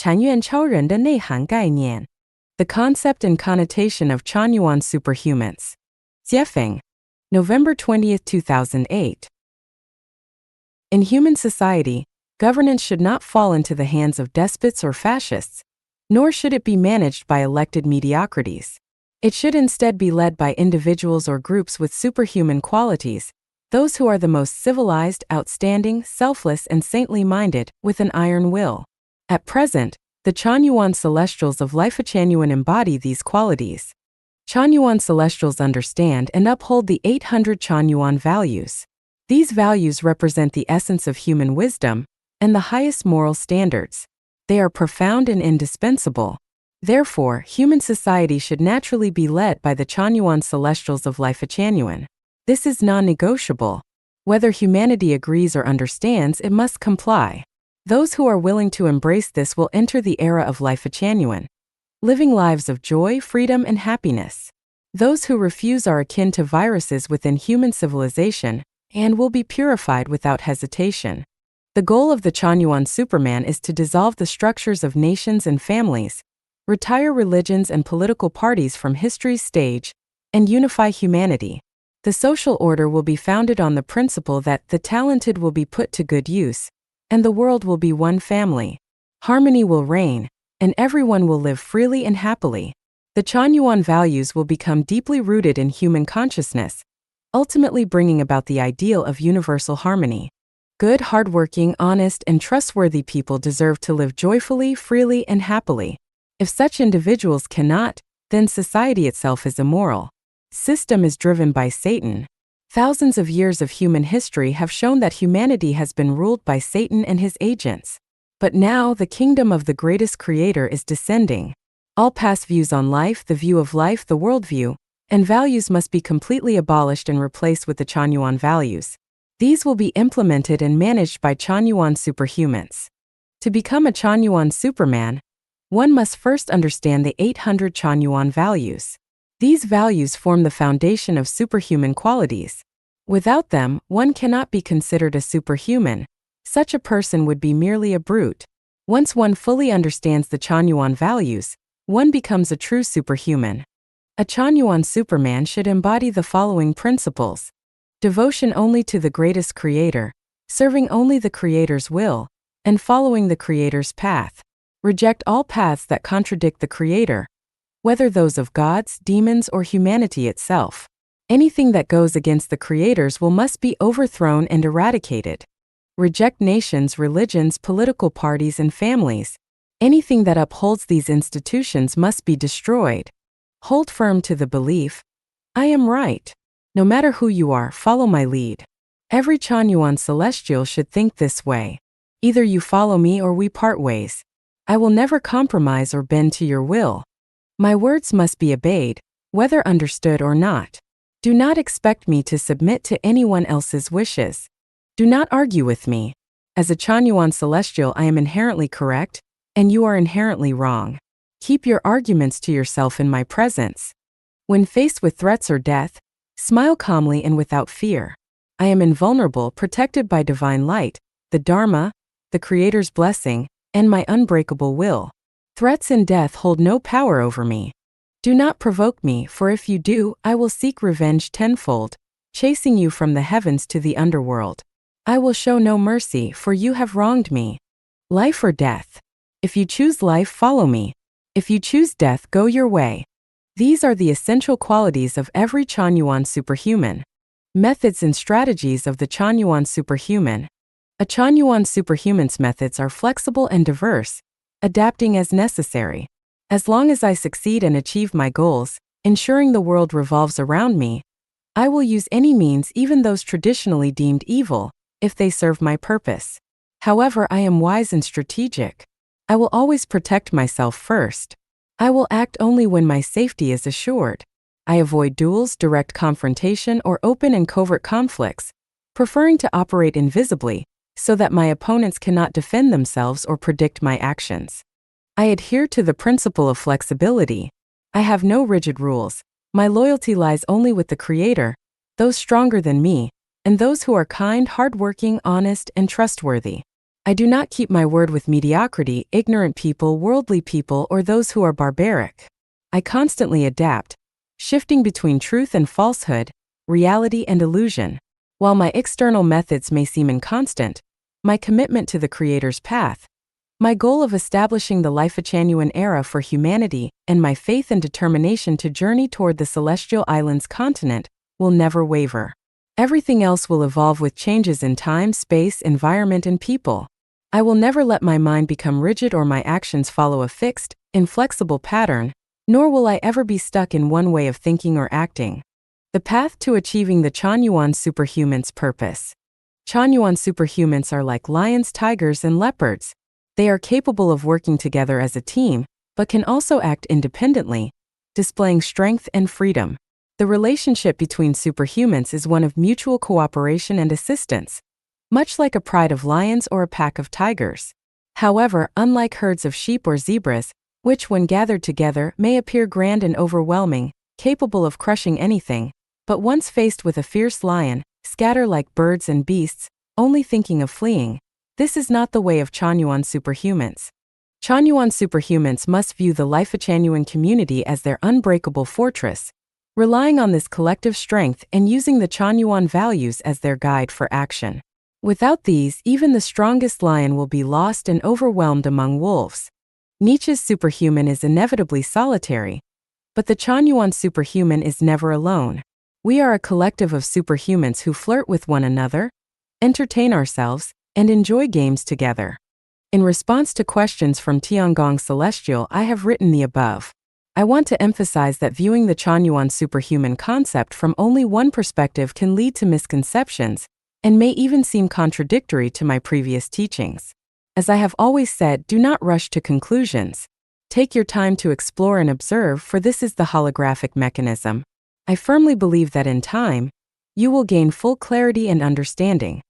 Chanyuan 超人的内涵概念 The concept and connotation of Chanyuan superhumans. Jiefeng, November 20, 2008. In human society, governance should not fall into the hands of despots or fascists, nor should it be managed by elected mediocrities. It should instead be led by individuals or groups with superhuman qualities, those who are the most civilized, outstanding, selfless, and saintly-minded, with an iron will. At present, the Chanyuan celestials of life Chanyuan embody these qualities. Chanyuan celestials understand and uphold the 800 Chanyuan values. These values represent the essence of human wisdom and the highest moral standards. They are profound and indispensable. Therefore, human society should naturally be led by the Chanyuan celestials of life Chanyuan. This is non-negotiable. Whether humanity agrees or understands, it must comply. Those who are willing to embrace this will enter the era of life Chanyuan, living lives of joy, freedom, and happiness. Those who refuse are akin to viruses within human civilization and will be purified without hesitation. The goal of the Chanyuan Superman is to dissolve the structures of nations and families, retire religions and political parties from history's stage, and unify humanity. The social order will be founded on the principle that the talented will be put to good use, and the world will be one family. Harmony will reign, and everyone will live freely and happily. The Chanyuan values will become deeply rooted in human consciousness, ultimately bringing about the ideal of universal harmony. Good, hardworking, honest, and trustworthy people deserve to live joyfully, freely, and happily. If such individuals cannot, then society itself is immoral. System is driven by Satan. Thousands of years of human history have shown that humanity has been ruled by Satan and his agents. But now the kingdom of the greatest creator is descending. All past views on life, the view of life, the worldview, and values must be completely abolished and replaced with the Chanyuan values. These will be implemented and managed by Chanyuan superhumans. To become a Chanyuan Superman, one must first understand the 800 Chanyuan values. These values form the foundation of superhuman qualities. Without them, one cannot be considered a superhuman. Such a person would be merely a brute. Once one fully understands the Chanyuan values, one becomes a true superhuman. A Chanyuan Superman should embody the following principles: devotion only to the greatest creator, serving only the creator's will, and following the creator's path. Reject all paths that contradict the creator, whether those of gods, demons, or humanity itself. Anything that goes against the creator's will must be overthrown and eradicated. Reject nations, religions, political parties, and families. Anything that upholds these institutions must be destroyed. Hold firm to the belief, I am right. No matter who you are, follow my lead. Every Chanyuan celestial should think this way. Either you follow me or we part ways. I will never compromise or bend to your will. My words must be obeyed, whether understood or not. Do not expect me to submit to anyone else's wishes. Do not argue with me. As a Chanyuan celestial, I am inherently correct, and you are inherently wrong. Keep your arguments to yourself in my presence. When faced with threats or death, smile calmly and without fear. I am invulnerable, protected by divine light, the Dharma, the Creator's blessing, and my unbreakable will. Threats and death hold no power over me. Do not provoke me, for if you do, I will seek revenge tenfold, chasing you from the heavens to the underworld. I will show no mercy, for you have wronged me. Life or death? If you choose life, follow me. If you choose death, go your way. These are the essential qualities of every Chanyuan superhuman. Methods and strategies of the Chanyuan superhuman. A Chanyuan superhuman's methods are flexible and diverse, adapting as necessary. As long as I succeed and achieve my goals, ensuring the world revolves around me, I will use any means, even those traditionally deemed evil, if they serve my purpose. However, I am wise and strategic. I will always protect myself first. I will act only when my safety is assured. I avoid duels, direct confrontation, or open and covert conflicts, preferring to operate invisibly, so that my opponents cannot defend themselves or predict my actions. I adhere to the principle of flexibility. I have no rigid rules. My loyalty lies only with the Creator, those stronger than me, and those who are kind, hardworking, honest, and trustworthy. I do not keep my word with mediocrity, ignorant people, worldly people, or those who are barbaric. I constantly adapt, shifting between truth and falsehood, reality and illusion. While my external methods may seem inconstant, my commitment to the Creator's path, my goal of establishing the life of Chanyuan era for humanity, and my faith and determination to journey toward the Celestial Islands continent will never waver. Everything else will evolve with changes in time, space, environment, and people. I will never let my mind become rigid or my actions follow a fixed, inflexible pattern, nor will I ever be stuck in one way of thinking or acting. The path to achieving the Chanyuan Superhumans purpose. Chanyuan Superhumans are like lions, tigers, and leopards. They are capable of working together as a team, but can also act independently, displaying strength and freedom. The relationship between superhumans is one of mutual cooperation and assistance, much like a pride of lions or a pack of tigers. However, unlike herds of sheep or zebras, which when gathered together may appear grand and overwhelming, capable of crushing anything, but once faced with a fierce lion, scatter like birds and beasts, only thinking of fleeing. This is not the way of Chanyuan superhumans. Chanyuan superhumans must view the life of Chanyuan community as their unbreakable fortress, relying on this collective strength and using the Chanyuan values as their guide for action. Without these, even the strongest lion will be lost and overwhelmed among wolves. Nietzsche's superhuman is inevitably solitary, but the Chanyuan superhuman is never alone. We are a collective of superhumans who flirt with one another, entertain ourselves, and enjoy games together. In response to questions from Tiangong Celestial, I have written the above. I want to emphasize that viewing the Chanyuan superhuman concept from only one perspective can lead to misconceptions, and may even seem contradictory to my previous teachings. As I have always said, do not rush to conclusions. Take your time to explore and observe, for this is the holographic mechanism. I firmly believe that in time, you will gain full clarity and understanding.